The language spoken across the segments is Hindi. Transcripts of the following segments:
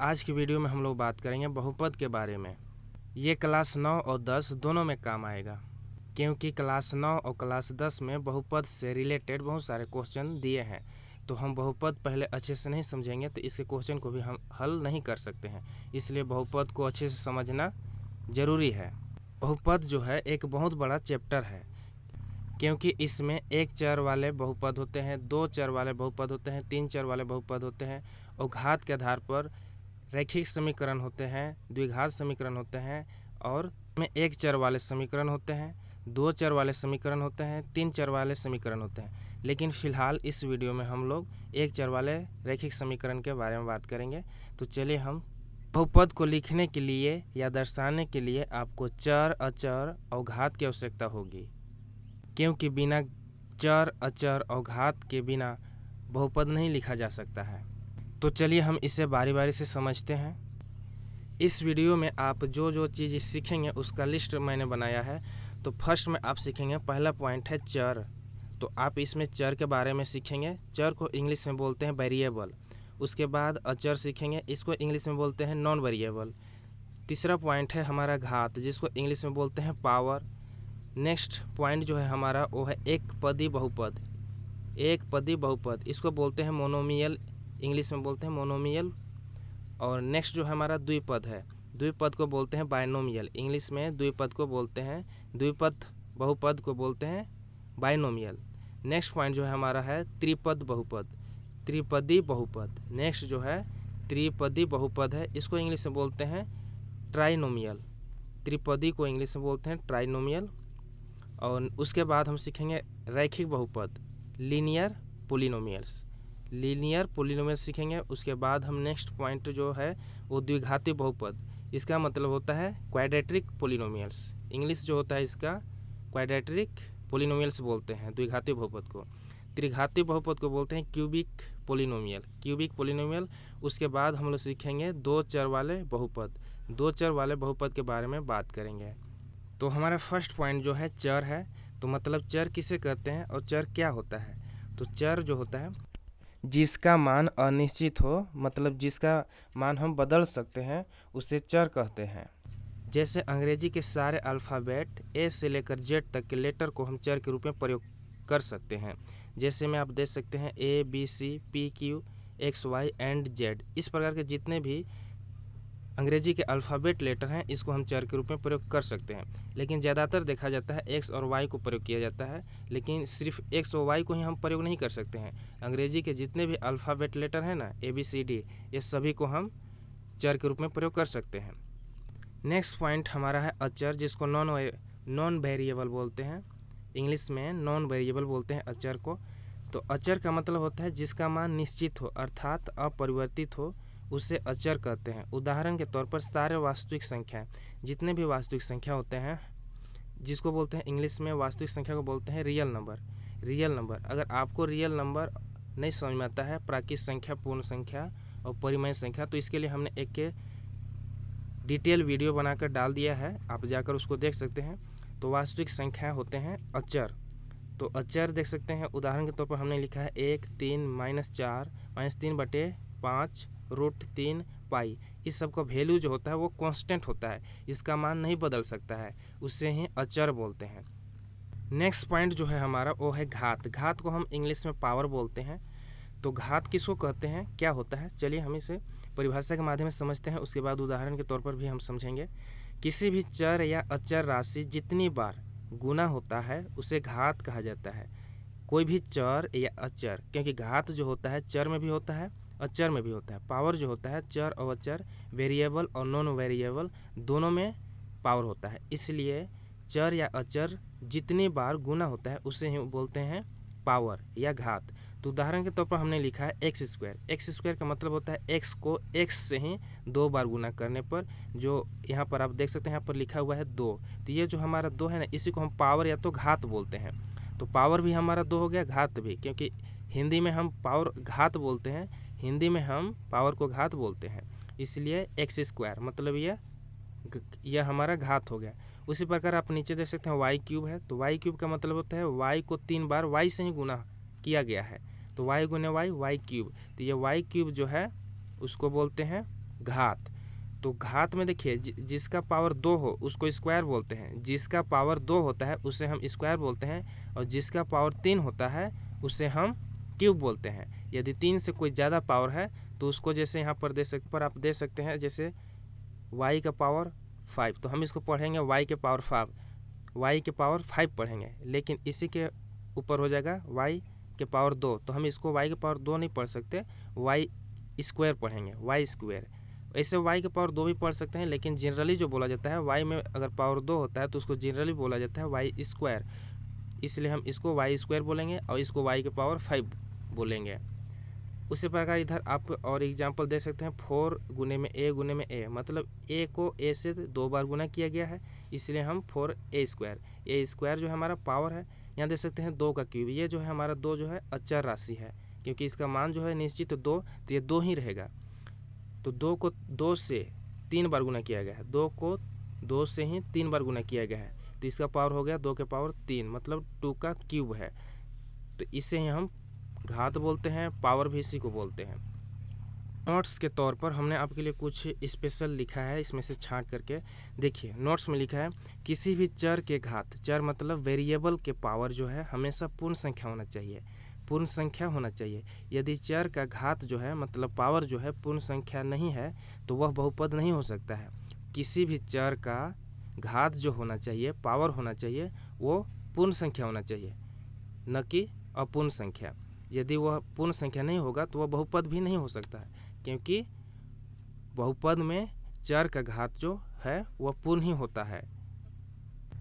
आज की वीडियो में हम लोग बात करेंगे बहुपद के बारे में। ये क्लास 9 और 10 दोनों में काम आएगा, क्योंकि क्लास 9 और क्लास 10 में बहुपद से रिलेटेड बहुत सारे क्वेश्चन दिए हैं। तो हम बहुपद पहले अच्छे से नहीं समझेंगे तो इसके क्वेश्चन को भी हम हल नहीं कर सकते हैं, इसलिए बहुपद को अच्छे से समझना ज़रूरी है। बहुपद जो है एक बहुत बड़ा चैप्टर है, क्योंकि इसमें एक चर वाले बहुपद होते हैं, दो चर वाले बहुपद होते हैं, तीन चर वाले बहुपद होते हैं और घात के आधार पर रैखिक समीकरण होते हैं, द्विघात समीकरण होते हैं और में एक चर वाले समीकरण होते हैं, दो चर वाले समीकरण होते हैं, तीन चर वाले समीकरण होते हैं। लेकिन फ़िलहाल इस वीडियो में हम लोग एक चर वाले रैखिक समीकरण के बारे में बात करेंगे। तो चलिए हम बहुपद को लिखने के लिए या दर्शाने के लिए आपको चर, अचर और घात की आवश्यकता होगी, क्योंकि बिना चर, अचर और घात के बिना बहुपद नहीं लिखा जा सकता है। तो चलिए हम इसे बारी बारी से समझते हैं। इस वीडियो में आप जो जो चीज़ सीखेंगे उसका लिस्ट मैंने बनाया है। तो फर्स्ट में आप सीखेंगे, पहला पॉइंट है चर। तो आप इसमें चर के बारे में सीखेंगे। चर को इंग्लिश में बोलते हैं वेरिएबल। उसके बाद अचर सीखेंगे, इसको इंग्लिश में बोलते हैं नॉन वेरिएबल। तीसरा पॉइंट है हमारा घात, जिसको इंग्लिश में बोलते हैं पावर। नेक्स्ट पॉइंट जो है हमारा वो है एक पदी बहुपद। एक पदी बहुपद इसको बोलते हैं मोनोमियल, इंग्लिश में बोलते हैं मोनोमियल। और नेक्स्ट जो है हमारा द्विपद है, द्विपद को बोलते हैं बायनोमियल, इंग्लिश में द्विपद को बोलते हैं, द्विपद बहुपद को बोलते हैं बायनोमियल। नेक्स्ट पॉइंट जो है हमारा है त्रिपद बहुपद, त्रिपदी बहुपद। नेक्स्ट जो है त्रिपदी बहुपद है, इसको इंग्लिश में बोलते हैं ट्राइनोमियल, त्रिपदी को इंग्लिश में बोलते हैं ट्राइनोमियल। और उसके बाद हम सीखेंगे रैखिक बहुपद, लीनियर पोलिनोमियल्स, लीनियर पोलिनोमियल सीखेंगे। उसके बाद हम नेक्स्ट पॉइंट जो है वो द्विघाती बहुपद, इसका मतलब होता है क्वाड्रेटिक पोलिनोमियल्स, इंग्लिश जो होता है इसका क्वाड्रेटिक पोलिनोमियल्स बोलते हैं द्विघाती बहुपद को। त्रिघाती बहुपद को बोलते हैं क्यूबिक पोलिनोमियल, क्यूबिक पोलिनोमियल। उसके बाद हम लोग सीखेंगे दो चर वाले बहुपद, दो चर वाले बहुपद के बारे में बात करेंगे। तो हमारा फर्स्ट पॉइंट जो है चर है। तो मतलब चर किसे कहते हैं और चर क्या होता है? तो चर जो होता है जिसका मान अनिश्चित हो, मतलब जिसका मान हम बदल सकते हैं, उसे चर कहते हैं। जैसे अंग्रेजी के सारे अल्फ़ाबेट ए से लेकर जेड तक के लेटर को हम चर के रूप में प्रयोग कर सकते हैं। जैसे में आप देख सकते हैं A, B, C, P, Q, X, Y and Z. इस प्रकार के जितने भी अंग्रेजी के अल्फ़ाबेट लेटर हैं, इसको हम चर के रूप में प्रयोग कर सकते हैं। लेकिन ज़्यादातर देखा जाता है एक्स और वाई को प्रयोग किया जाता है, लेकिन सिर्फ एक्स और वाई को ही हम प्रयोग नहीं कर सकते हैं। अंग्रेजी के जितने भी अल्फ़ाबेट लेटर हैं ना, ए, बी, सी, डी, ये सभी को हम चर के रूप में प्रयोग कर सकते हैं। नेक्स्ट पॉइंट हमारा है अचर, जिसको नॉन वेरिएबल बोलते हैं, इंग्लिश में नॉन वेरिएबल बोलते हैं अचर को। तो अचर का मतलब होता है जिसका मान निश्चित हो, अर्थात अपरिवर्तित हो, उसे अचर कहते हैं। उदाहरण के तौर पर सारे वास्तविक संख्या, जितने भी वास्तविक संख्या होते हैं, जिसको बोलते हैं इंग्लिश में वास्तविक संख्या को बोलते हैं रियल नंबर। रियल नंबर, अगर आपको रियल नंबर नहीं समझ में आता है, प्राकृत संख्या, पूर्ण संख्या और परिमेय संख्या, तो इसके लिए हमने एक डिटेल वीडियो बनाकर डाल दिया है, आप जाकर उसको देख सकते हैं। तो वास्तविक संख्या होते हैं अचर। तो अचर देख सकते हैं, उदाहरण के तौर पर हमने लिखा है 1, 3, -4, -3/5 √3 पाई। इस सब का वैल्यू जो होता है वो कांस्टेंट होता है, इसका मान नहीं बदल सकता है, उससे ही अचर बोलते हैं। नेक्स्ट पॉइंट जो है हमारा वो है घात। घात को हम इंग्लिश में पावर बोलते हैं। तो घात किसको कहते हैं, क्या होता है, चलिए हम इसे परिभाषा के माध्यम से समझते हैं, उसके बाद उदाहरण के तौर पर भी हम समझेंगे। किसी भी चर या अचर राशि जितनी बार गुना होता है उसे घात कहा जाता है। कोई भी चर या अचर, क्योंकि घात जो होता है चर में भी होता है, अचर में भी होता है। पावर जो होता है चर और अचर, वेरिएबल और नॉन वेरिएबल दोनों में पावर होता है, इसलिए चर या अचर जितनी बार गुना होता है उसे ही बोलते हैं पावर या घात। तो उदाहरण के तौर पर हमने लिखा है एक्स स्क्वायर। एक्स स्क्वायर का मतलब होता है एक्स को एक्स से ही 2 बार गुना करने पर, जो यहाँ पर आप देख सकते हैं यहाँ पर लिखा हुआ है 2। तो ये जो हमारा 2 है ना, इसी को हम पावर या तो घात बोलते हैं। तो पावर भी हमारा 2 हो गया, घात भी, क्योंकि हिंदी में हम पावर घात बोलते हैं, हिंदी में हम पावर को घात बोलते हैं, इसलिए एक्स स्क्वायर मतलब यह हमारा घात हो गया। उसी प्रकार आप नीचे देख सकते हैं वाई क्यूब है। तो वाई क्यूब का मतलब होता है वाई को 3 बार वाई से ही गुना किया गया है, तो वाई गुने वाई, वाई क्यूब। तो ये वाई क्यूब जो है उसको बोलते हैं घात। तो घात में देखिए जिसका पावर 2 हो उसको स्क्वायर बोलते हैं, जिसका पावर 2 होता है उसे हम स्क्वायर बोलते हैं, और जिसका पावर 3 होता है उसे हम क्यूब बोलते हैं। यदि 3 से कोई ज़्यादा पावर है तो उसको जैसे यहाँ पर आप दे सकते हैं जैसे y का पावर 5, तो हम इसको पढ़ेंगे y के पावर 5, y के पावर 5 पढ़ेंगे। लेकिन इसी के ऊपर हो जाएगा y के पावर 2, तो हम इसको y के पावर 2 नहीं पढ़ सकते, y स्क्वायर पढ़ेंगे, y स्क्वायर। ऐसे y के पावर 2 भी पढ़ सकते हैं, लेकिन जनरली जो बोला जाता है y में अगर पावर 2 होता है तो उसको जनरली बोला जाता है y स्क्वायर, इसलिए हम इसको y स्क्वायर बोलेंगे और इसको y के पावर 5 बोलेंगे। उसी प्रकार इधर आप और एग्जांपल दे सकते हैं 4 गुने में a, मतलब a को a से 2 बार गुना किया गया है, इसलिए हम 4a स्क्वायर जो है हमारा पावर है। यहाँ दे सकते हैं 2 का क्यूब, ये जो है हमारा 2 जो है अचर राशि है, क्योंकि इसका मान जो है निश्चित 2, तो ये 2 ही रहेगा। तो 2 को 2 से 3 बार गुना किया गया है, 2 को 2 से ही 3 बार गुना किया गया है, तो इसका पावर हो गया 2 के पावर 3, मतलब 2 का क्यूब है। तो इसे ही हम घात बोलते हैं, पावर भी इसी को बोलते हैं। नोट्स के तौर पर हमने आपके लिए कुछ स्पेशल लिखा है, इसमें से छांट करके देखिए। नोट्स में लिखा है किसी भी चर के घात, चर मतलब वेरिएबल के पावर जो है हमेशा पूर्ण संख्या होना चाहिए, पूर्ण संख्या होना चाहिए। यदि चर का घात जो है मतलब पावर जो है पूर्ण संख्या नहीं है तो वह बहुपद नहीं हो सकता है। किसी भी चर का घात जो होना चाहिए, पावर होना चाहिए, वो पूर्ण संख्या होना चाहिए, न कि अपूर्ण संख्या। यदि वह पूर्ण संख्या नहीं होगा तो वह बहुपद भी नहीं हो सकता है, क्योंकि बहुपद में चर का घात जो है वह पूर्ण ही होता है।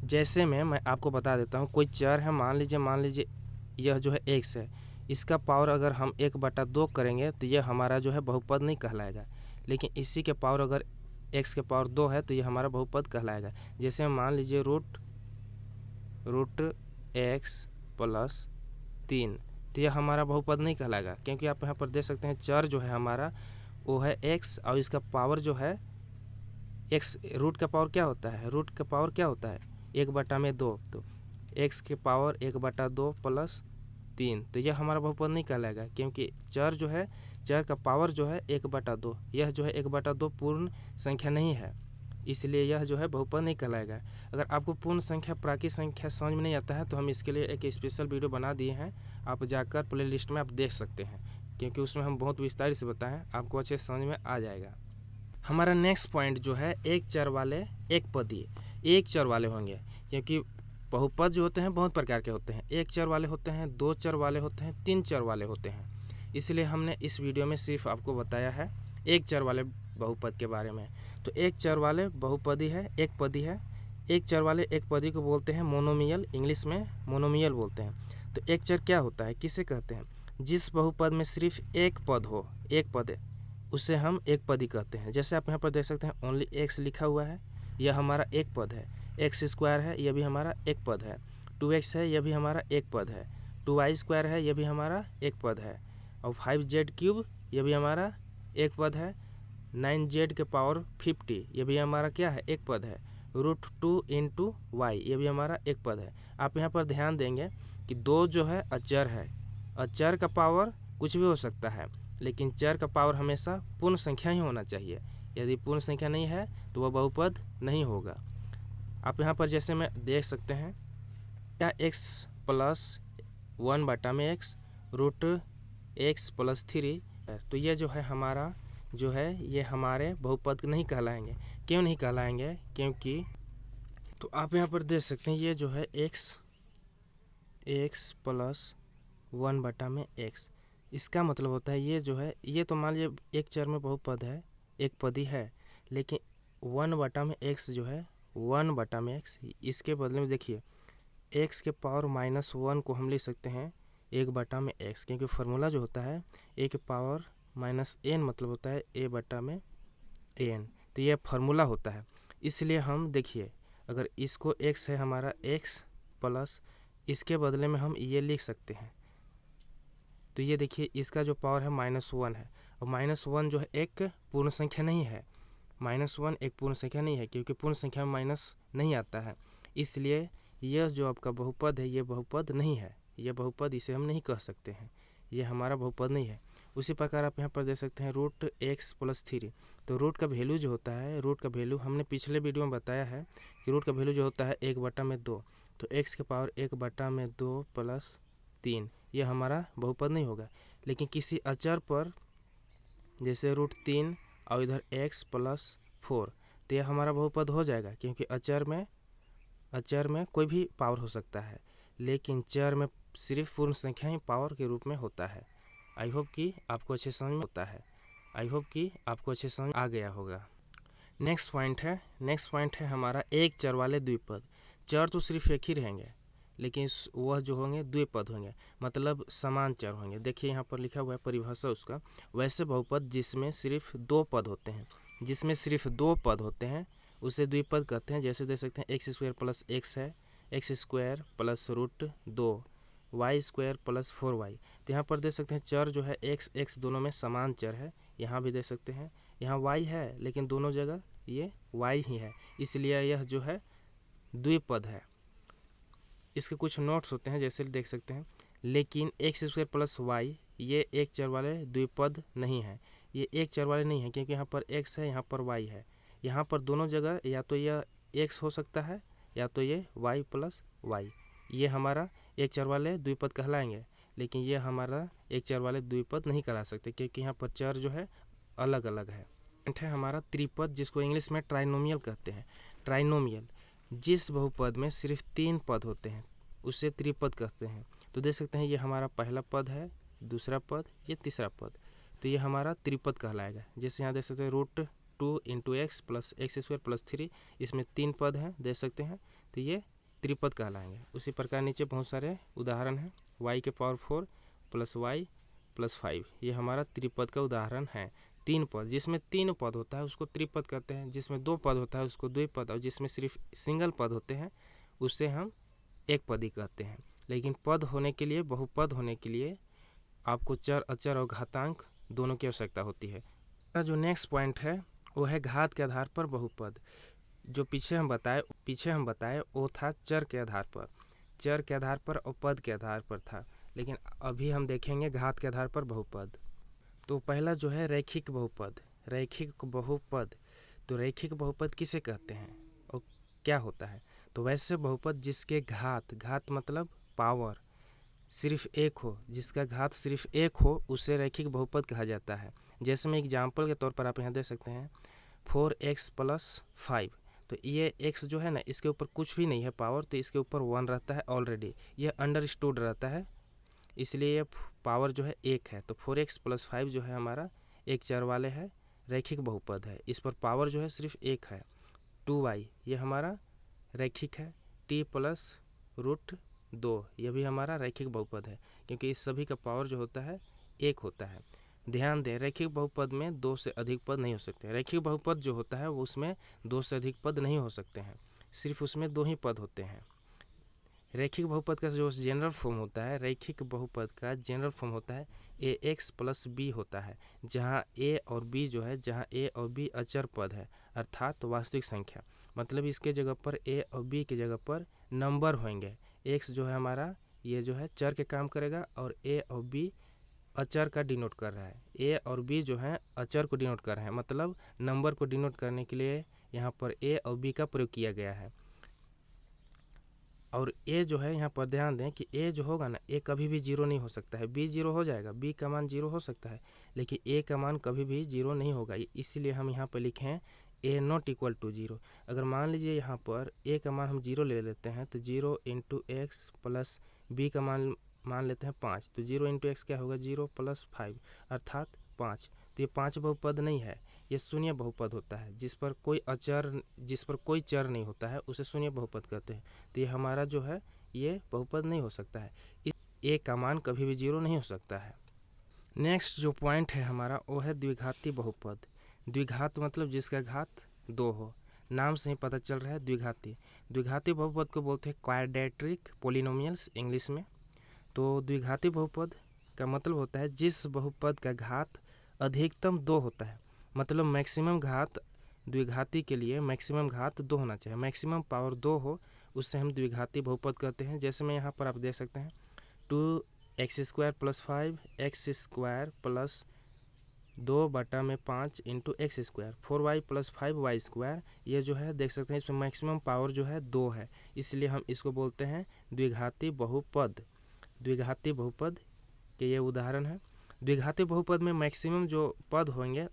जैसे मैं आपको बता देता हूँ, कोई चर है, मान लीजिए यह जो है x है, इसका पावर अगर हम 1/2 करेंगे तो यह हमारा जो है बहुपद नहीं कहलाएगा। लेकिन इसी के पावर अगर x के पावर 2 है तो यह हमारा बहुपद कहलाएगा। जैसे मान लीजिए रूट x प्लस 3, तो यह हमारा बहुपद नहीं कहलाएगा, क्योंकि आप यहाँ पर देख सकते हैं चर जो है हमारा वो है x, और इसका पावर जो है x। रूट का पावर क्या होता है, रूट का पावर क्या होता है 1/2, तो x के पावर 1/2 प्लस 3, तो यह हमारा बहुपद नहीं कहलाएगा, क्योंकि चर जो है, चर का पावर जो है 1/2, यह जो है 1/2 पूर्ण संख्या नहीं है, इसलिए यह जो है बहुपद नहीं कहलाएगा। अगर आपको पूर्ण संख्या प्राकृत संख्या समझ में नहीं आता है तो हम इसके लिए एक स्पेशल वीडियो बना दिए हैं, आप जाकर प्ले लिस्ट में आप देख सकते हैं, क्योंकि उसमें हम बहुत विस्तार से बताएं, आपको अच्छे से समझ में आ जाएगा। हमारा नेक्स्ट पॉइंट जो है एक चर वाले एक पदी, एक चर वाले होंगे, क्योंकि बहुपद जो होते हैं बहुत प्रकार के होते हैं, एक चर वाले होते हैं, 2 चर वाले होते हैं, 3 चर वाले होते हैं। इसलिए हमने इस वीडियो में सिर्फ आपको बताया है एक चर वाले बहुपद के बारे में। तो एक चर वाले बहुपदी है, एक पदी है। एक चर वाले एक पदी को बोलते हैं मोनोमियल, इंग्लिश में मोनोमियल बोलते हैं। तो एक चर क्या होता है, किसे कहते हैं, जिस बहुपद में सिर्फ एक पद हो, एक पद है, उसे हम एक पदी कहते हैं। जैसे आप यहाँ पर देख सकते हैं ओनली एक्स लिखा हुआ है, यह हमारा एक पद है। एक्स स्क्वायर है, यह भी हमारा एक पद है। 2x है, यह भी हमारा एक पद है। 2y स्क्वायर है, यह भी हमारा एक पद है। और 5z क्यूब, यह भी हमारा एक पद है। 9z के पावर 50, यह भी हमारा क्या है, एक पद है। √2 × y, यह भी हमारा एक पद है। आप यहाँ पर ध्यान देंगे कि 2 जो है अचर है, अचर का पावर कुछ भी हो सकता है, लेकिन चर का पावर हमेशा पूर्ण संख्या ही होना चाहिए। यदि पूर्ण संख्या नहीं है तो वह बहुपद नहीं होगा। आप यहाँ पर जैसे में देख सकते हैं क्या x plus 1/x √x plus 3, तो ये जो है हमारा जो है ये हमारे बहुपद नहीं कहलाएंगे। क्यों नहीं कहलाएंगे, क्योंकि तो आप यहाँ पर देख सकते हैं ये जो है x प्लस 1/x, इसका मतलब होता है ये जो है, ये तो मान लीजिए एक चर में बहुपद है, एक पदी है, लेकिन 1/x जो है 1/x, इसके बदले में देखिए x के पावर -1 को हम ले सकते हैं 1/x, क्योंकि फार्मूला जो होता है a के पावर -n मतलब होता है a/n, तो यह फार्मूला होता है। इसलिए हम देखिए अगर इसको x है हमारा x प्लस, इसके बदले में हम ये लिख सकते हैं, तो ये देखिए इसका जो पावर है -1 है, और -1 जो है एक पूर्ण संख्या नहीं है, -1 एक पूर्ण संख्या नहीं है, क्योंकि पूर्ण संख्या में माइनस नहीं आता है, इसलिए यह जो आपका बहुपद है ये बहुपद नहीं है, यह बहुपद इसे हम नहीं कह सकते हैं, यह हमारा बहुपद नहीं है। उसी प्रकार आप यहाँ पर देख सकते हैं रूट एक्स प्लस 3। तो रूट का वैल्यू जो होता है, रूट का वैल्यू हमने पिछले वीडियो में बताया है कि रूट का वैल्यू जो होता है 1/2। तो एक्स के पावर 1/2 प्लस 3 यह हमारा बहुपद नहीं होगा। लेकिन किसी अचर पर जैसे रूट 3 और इधर एक्स प्लस 4 तो यह हमारा बहुपद हो जाएगा, क्योंकि अचर में कोई भी पावर हो सकता है, लेकिन चर में सिर्फ पूर्ण संख्या ही पावर के रूप में होता है। आई होप कि आपको अच्छे समझ में होता है, आई होप कि आपको अच्छे समझ आ गया होगा। नेक्स्ट पॉइंट है हमारा एक चर वाले द्विपद। चर तो सिर्फ एक ही रहेंगे, लेकिन वह जो होंगे द्विपद होंगे, मतलब समान चर होंगे। देखिए यहाँ पर लिखा हुआ है परिभाषा उसका, वैसे बहुपद जिसमें सिर्फ 2 पद होते हैं, जिसमें सिर्फ 2 पद होते हैं उसे द्विपद कहते हैं। जैसे देख सकते हैं x² प्लस x है, x² plus √2 y² plus 4y। तो यहाँ पर देख सकते हैं चर जो है x दोनों में समान चर है। यहाँ भी देख सकते हैं यहाँ y है, लेकिन दोनों जगह ये y ही है, इसलिए यह जो है द्विपद है। इसके कुछ नोट्स होते हैं, जैसे देख सकते हैं, लेकिन x² प्लस y ये एक चर वाले द्विपद नहीं है, ये एक चर वाले नहीं है, क्योंकि यहाँ पर x है, यहाँ पर y है। यहाँ पर दोनों जगह या तो यह x हो सकता है या तो ये y प्लस y, ये हमारा एक चर वाले द्विपद कहलाएंगे। लेकिन ये हमारा एक चर वाले द्विपद नहीं कहला सकते, क्योंकि यहाँ पर चर जो है अलग अलग है हमारा त्रिपद, जिसको इंग्लिश में ट्राइनोमियल कहते हैं। ट्राइनोमियल जिस बहुपद में सिर्फ 3 पद होते हैं उसे त्रिपद कहते हैं। तो देख सकते हैं ये हमारा पहला पद है, दूसरा पद, ये तीसरा पद, तो ये हमारा त्रिपद कहलाएगा। जैसे यहाँ देख सकते हैं √2 × x प्लस x² प्लस 3, इसमें 3 पद हैं देख सकते हैं, तो ये त्रिपद कहलाएंगे। उसी प्रकार नीचे बहुत सारे उदाहरण हैं, y के पावर 4 प्लस y प्लस 5, ये हमारा त्रिपद का उदाहरण है। 3 पद, जिसमें 3 पद होता है उसको त्रिपद कहते हैं, जिसमें 2 पद होता है उसको द्विपद, और जिसमें सिर्फ सिंगल पद होते हैं उसे हम एक पदी कहते हैं। लेकिन पद होने के लिए, बहुपद होने के लिए आपको चर, अचर और घातांक दोनों की आवश्यकता होती है। जो नेक्स्ट पॉइंट है वो है घात के आधार पर बहुपद। जो पीछे हम बताए वो था चर के आधार पर और पद के आधार पर था, लेकिन अभी हम देखेंगे घात के आधार पर बहुपद। तो पहला जो है रैखिक बहुपद। तो रैखिक बहुपद किसे कहते हैं और क्या होता है? तो वैसे बहुपद जिसके घात मतलब पावर सिर्फ एक हो, जिसका घात सिर्फ एक हो उसे रैखिक बहुपद कहा जाता है। जैसे में एग्जाम्पल के तौर पर आप यहाँ देख सकते हैं 4x प्लस 5, तो ये x जो है ना, इसके ऊपर कुछ भी नहीं है पावर, तो इसके ऊपर 1 रहता है ऑलरेडी, ये अंडरस्टूड रहता है, इसलिए ये पावर जो है 1 है। तो 4x प्लस 5 जो है हमारा एक चर वाले है, रैखिक बहुपद है, इस पर पावर जो है सिर्फ 1 है। 2y ये हमारा रैखिक है, t प्लस √2 यह भी हमारा रैखिक बहुपद है, क्योंकि इस सभी का पावर जो होता है 1 होता है। ध्यान दें, रैखिक बहुपद में 2 से अधिक पद नहीं हो सकते। रैखिक बहुपद जो होता है वो उसमें 2 से अधिक पद नहीं हो सकते हैं, सिर्फ उसमें 2 ही पद होते हैं। रैखिक बहुपद का जो जनरल फॉर्म होता है, रैखिक बहुपद का जनरल फॉर्म होता है ax प्लस b होता है, जहाँ a और b जो है, जहाँ a और b अचर पद है अर्थात वास्तविक संख्या, मतलब इसके जगह पर a और b की जगह पर नंबर होंगे। x जो है हमारा ये जो है चर के काम करेगा और a और b अचर का डिनोट कर रहा है। a और b जो है अचर को डिनोट कर रहे हैं, मतलब नंबर को डिनोट करने के लिए यहाँ पर a और b का प्रयोग किया गया है। और a जो है यहाँ पर ध्यान दें कि a जो होगा ना, a कभी भी 0 नहीं हो सकता है। b 0 हो जाएगा, b का मान 0 हो सकता है, लेकिन a का मान कभी भी 0 नहीं होगा, इसीलिए हम यहाँ पर लिखे हैं a नॉट इक्वल टू 0। अगर मान लीजिए यहाँ पर a का मान हम 0 ले लेते हैं, तो 0 × x प्लस b का मान लेते हैं 5, तो 0 × x क्या होगा, 0 प्लस 5 अर्थात 5। तो ये 5 बहुपद नहीं है, ये शून्य बहुपद होता है, जिस पर कोई चर नहीं होता है उसे शून्य बहुपद कहते हैं। तो ये हमारा जो है ये बहुपद नहीं हो सकता है, a का मान कभी भी 0 नहीं हो सकता है। नेक्स्ट जो पॉइंट है हमारा वो है द्विघाती बहुपद। द्विघात मतलब जिसका घात 2 हो, नाम से ही पता चल रहा है द्विघाती बहुपद को बोलते हैं क्वाड्रेटिक पॉलिनोमियल्स इंग्लिश में। तो द्विघाती बहुपद का मतलब होता है जिस बहुपद का घात अधिकतम 2 होता है, मतलब मैक्सिमम घात, द्विघाती के लिए मैक्सिमम घात 2 होना चाहिए, मैक्सिमम पावर 2 हो, उससे हम द्विघाती बहुपद कहते हैं। जैसे मैं यहाँ पर आप देख सकते हैं 2x² plus 5 x² plus 2/5 into x square 4y + 5y square. ये जो है देख सकते हैं इसमें मैक्सिमम पावर जो है 2 है, इसलिए हम इसको बोलते हैं द्विघाती बहुपद। द्विघाती बहुपद के ये उदाहरण है। द्विघाती बहुपद में मैक्सिमम जो पद होंगे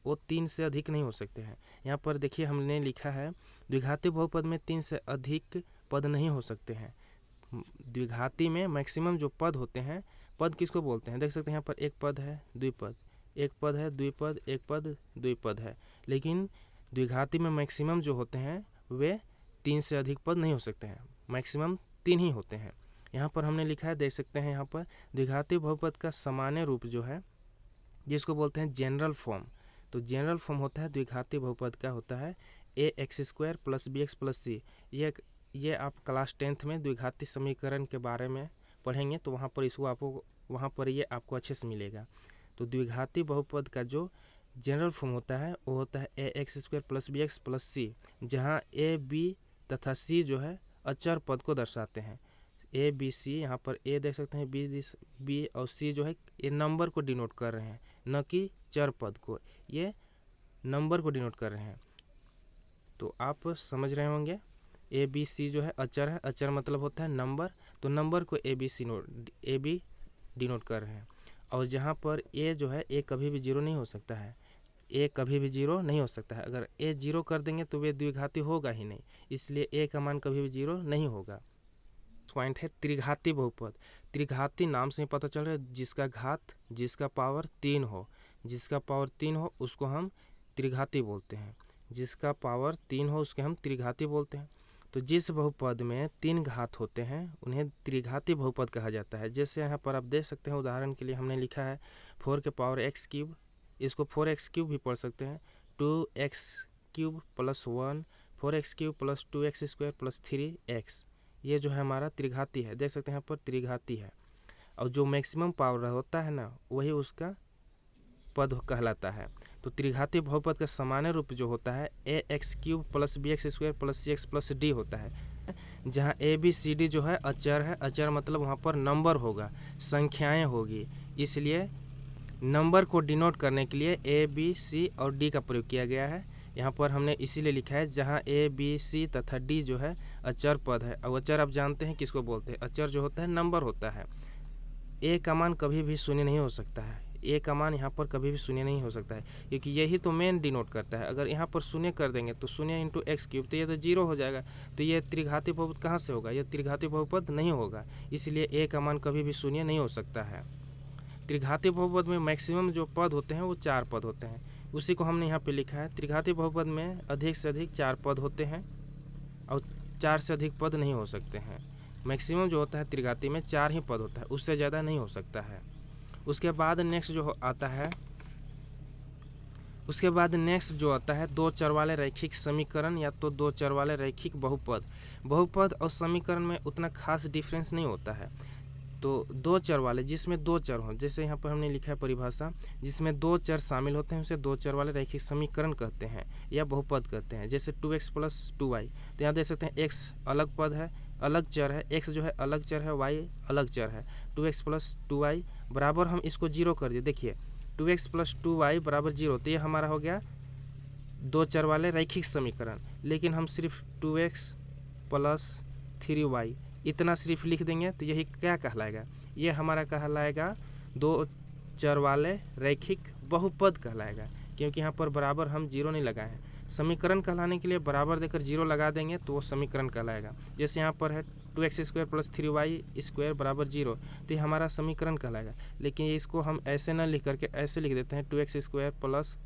वो 3 से अधिक नहीं हो सकते हैं। यहाँ पर देखिए हमने लिखा है द्विघाती बहुपद में 3 से अधिक पद नहीं हो सकते हैं। द्विघाती में मैक्सिमम जो पद होते हैं, पद किसको बोलते हैं, देख सकते हैं यहाँ पर एक पद है, द्विपद, एक पद है, द्विपद, एक पद, द्विपद है। लेकिन द्विघाती में मैक्सिमम जो होते हैं वे 3 से अधिक पद नहीं हो सकते हैं, मैक्सिमम 3 ही होते हैं। यहाँ पर हमने लिखा है, देख सकते हैं यहाँ पर द्विघाती बहुपद का सामान्य रूप जो है जिसको बोलते हैं जनरल फॉर्म। तो जनरल फॉर्म होता है द्विघाती बहुपद का होता है ax² + bx + c। ये आप क्लास 10th में द्विघाती समीकरण के बारे में पढ़ेंगे तो वहाँ पर ये आपको अच्छे से मिलेगा। तो द्विघाती बहुपद का जो जनरल फॉर्म होता है वो होता है ax² + bx + c, जहाँ a, b तथा c जो है अचर पद को दर्शाते हैं। a, b, c, यहाँ पर a देख सकते हैं, b और c जो है ये नंबर को डिनोट कर रहे हैं, न कि चर पद को, ये नंबर को डिनोट कर रहे हैं। तो आप समझ रहे होंगे a, b, c जो है अचर है, अचर मतलब होता है नंबर, तो नंबर को a, b डिनोट कर रहे हैं। और जहाँ पर a जो है a कभी भी 0 नहीं हो सकता है, a कभी भी 0 नहीं हो सकता है। अगर a 0 कर देंगे तो वे द्विघाती होगा ही नहीं, इसलिए a का मान कभी भी 0 नहीं होगा। पॉइंट है त्रिघाती बहुपद। त्रिघाती नाम से ही पता चल रहा है जिसका घात, जिसका पावर 3 हो, जिसका पावर 3 हो उसको हम त्रिघाती बोलते हैं। जिसका पावर 3 हो उसके हम त्रिघाती बोलते हैं। तो जिस बहुपद में 3 घात होते हैं उन्हें त्रिघाती बहुपद कहा जाता है। जैसे यहाँ पर आप देख सकते हैं, उदाहरण के लिए हमने लिखा है 4x³, इसको 4x³ भी पढ़ सकते हैं, 2x³ + 1, 4x³ + 2x² + 3x। ये जो है हमारा त्रिघाती है, देख सकते हैं यहाँ पर त्रिघाती है। और जो मैक्सिमम पावर होता है ना वही उसका पद कहलाता है। तो त्रिघाती बहुपद का सामान्य रूप जो होता है ax³ + bx² + cx + d होता है, जहाँ a, b, c, d जो है अचर है। अचर मतलब वहाँ पर नंबर होगा, संख्याएं होगी, इसलिए नंबर को डिनोट करने के लिए a, b, c और d का प्रयोग किया गया है। यहाँ पर हमने इसीलिए लिखा है जहाँ a, b, c तथा d जो है अचर पद है। और अचर आप जानते हैं किसको बोलते हैं, अचर जो होता है नंबर होता है। a का मान कभी भी शून्य नहीं हो सकता है, a का मान यहाँ पर कभी भी शून्य नहीं हो सकता है, क्योंकि यही तो मेन डिनोट करता है। अगर यहाँ पर शून्य कर देंगे तो 0 × x³ तो ये तो 0 हो जाएगा, तो ये त्रिघाती बहुपद कहाँ से होगा, ये त्रिघाती बहुपद नहीं होगा, इसलिए a का मान कभी भी शून्य नहीं हो सकता है। त्रिघाती बहुपद में मैक्सिमम जो पद होते हैं वो 4 पद होते हैं, उसी को हमने यहाँ पे लिखा है। त्रिघाती बहुपद में अधिक से अधिक 4 पद होते हैं और 4 से अधिक पद नहीं हो सकते हैं। मैक्सिमम जो होता है त्रिघाती में 4 ही पद होता है, उससे ज़्यादा नहीं हो सकता है। उसके बाद नेक्स्ट जो आता है 2 चर वाले रैखिक समीकरण या तो 2 चर वाले रैखिक बहुपद। बहुपद और समीकरण में उतना खास डिफरेंस नहीं होता है। तो 2 चर वाले जिसमें 2 चर हों, जैसे यहाँ पर हमने लिखा है परिभाषा, जिसमें 2 चर शामिल होते हैं उसे 2 चर वाले रैखिक समीकरण कहते हैं या बहुपद कहते हैं। जैसे 2x + 2y, तो यहाँ देख सकते हैं x अलग पद है, अलग चर है, x जो है अलग चर है, y अलग चर है। 2x + 2y बराबर हम इसको 0 कर दिए, देखिए 2x + 2y = 0, तो ये हमारा हो गया 2 चर वाले रैखिक समीकरण। लेकिन हम सिर्फ 2x + 3y इतना सिर्फ लिख देंगे तो यही क्या कहलाएगा, ये हमारा कहलाएगा 2 चर वाले रैखिक बहुपद कहलाएगा, क्योंकि यहाँ पर बराबर हम 0 नहीं लगाए हैं। समीकरण कहलाने के लिए बराबर देकर 0 लगा देंगे तो वो समीकरण कहलाएगा। जैसे यहाँ पर है 2x² + 3y² = 0, तो ये हमारा समीकरण कहलाएगा। लेकिन इसको हम ऐसे न लिख करके ऐसे लिख देते हैं 2x² +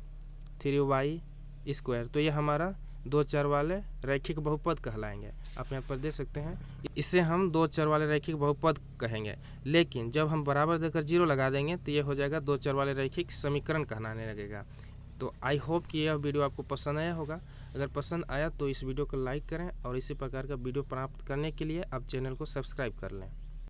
3y², तो ये हमारा 2 चर वाले रैखिक बहुपद कहलाएंगे। आप यहाँ पर देख सकते हैं, इसे हम 2 चर वाले रैखिक बहुपद कहेंगे। लेकिन जब हम बराबर देकर 0 लगा देंगे तो ये हो जाएगा 2 चर वाले रैखिक समीकरण कहलाने लगेगा। तो आई होप कि यह वीडियो आपको पसंद आया होगा। अगर पसंद आया तो इस वीडियो को लाइक करें और इसी प्रकार का वीडियो प्राप्त करने के लिए आप चैनल को सब्सक्राइब कर लें।